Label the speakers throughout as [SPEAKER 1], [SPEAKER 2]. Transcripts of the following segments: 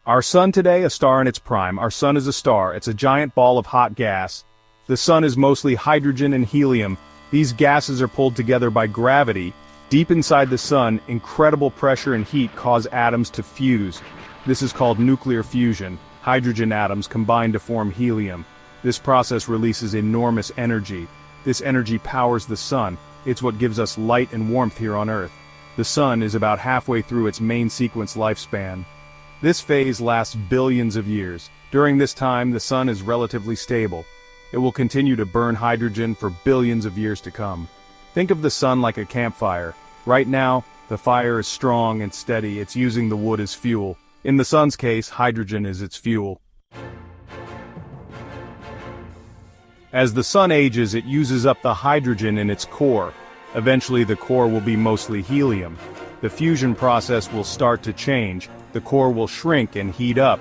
[SPEAKER 1] Our sun today, a star in its prime. Our sun is a star. It's a giant ball of hot gas. The sun is mostly hydrogen and helium. These gases are pulled together by gravity. Deep inside the sun, incredible pressure and heat cause atoms to fuse. This is called nuclear fusion. Hydrogen atoms combine to form helium. This process releases enormous energy. This energy powers the sun. It's what gives us light and warmth here on Earth. The sun is about halfway through its main sequence lifespan. This phase lasts billions of years. During this time, the sun is relatively stable. It will continue to burn hydrogen for billions of years to come. Think of the sun like a campfire. Right now, the fire is strong and steady. It's using the wood as fuel. In the sun's case, hydrogen is its fuel. As the sun ages, it uses up the hydrogen in its core. Eventually, the core will be mostly helium. The fusion process will start to change. The core will shrink and heat up.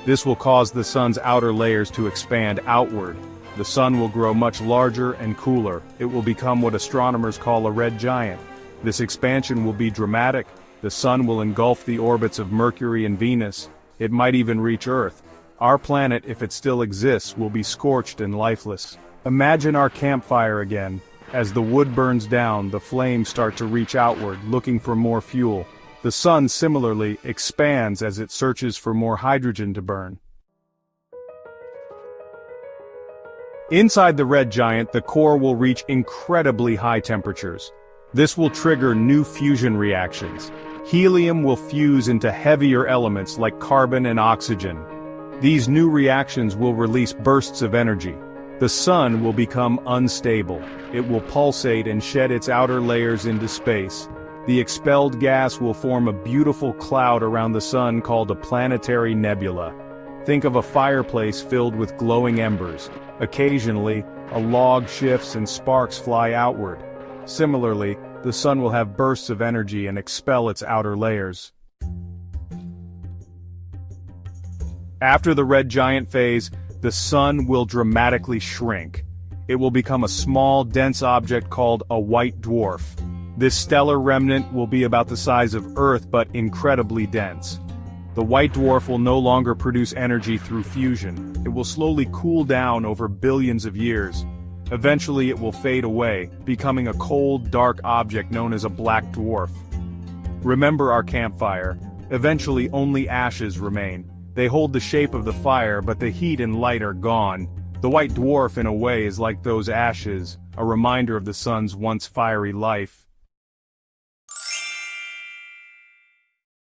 [SPEAKER 1] This will cause the sun's outer layers to expand outward. The sun will grow much larger and cooler. It will become what astronomers call a red giant. This expansion will be dramatic. The sun will engulf the orbits of Mercury and Venus. It might even reach Earth. Our planet, if it still exists, will be scorched and lifeless. Imagine our campfire again. As the wood burns down, the flames start to reach outward, looking for more fuel. The sun, similarly, expands as it searches for more hydrogen to burn. Inside the red giant, the core will reach incredibly high temperatures. This will trigger new fusion reactions. Helium will fuse into heavier elements like carbon and oxygen. These new reactions will release bursts of energy. The sun will become unstable. It will pulsate and shed its outer layers into space. The expelled gas will form a beautiful cloud around the sun called a planetary nebula. Think of a fireplace filled with glowing embers. Occasionally, a log shifts and sparks fly outward. Similarly, the sun will have bursts of energy and expel its outer layers. After the red giant phase, the sun will dramatically shrink. It will become a small, dense object called a white dwarf. This stellar remnant will be about the size of Earth but incredibly dense. The white dwarf will no longer produce energy through fusion. It will slowly cool down over billions of years. Eventually it will fade away, becoming a cold, dark object known as a black dwarf. Remember our campfire. Eventually only ashes remain. They hold the shape of the fire, but the heat and light are gone. The white dwarf, in a way, is like those ashes, a reminder of the sun's once fiery life.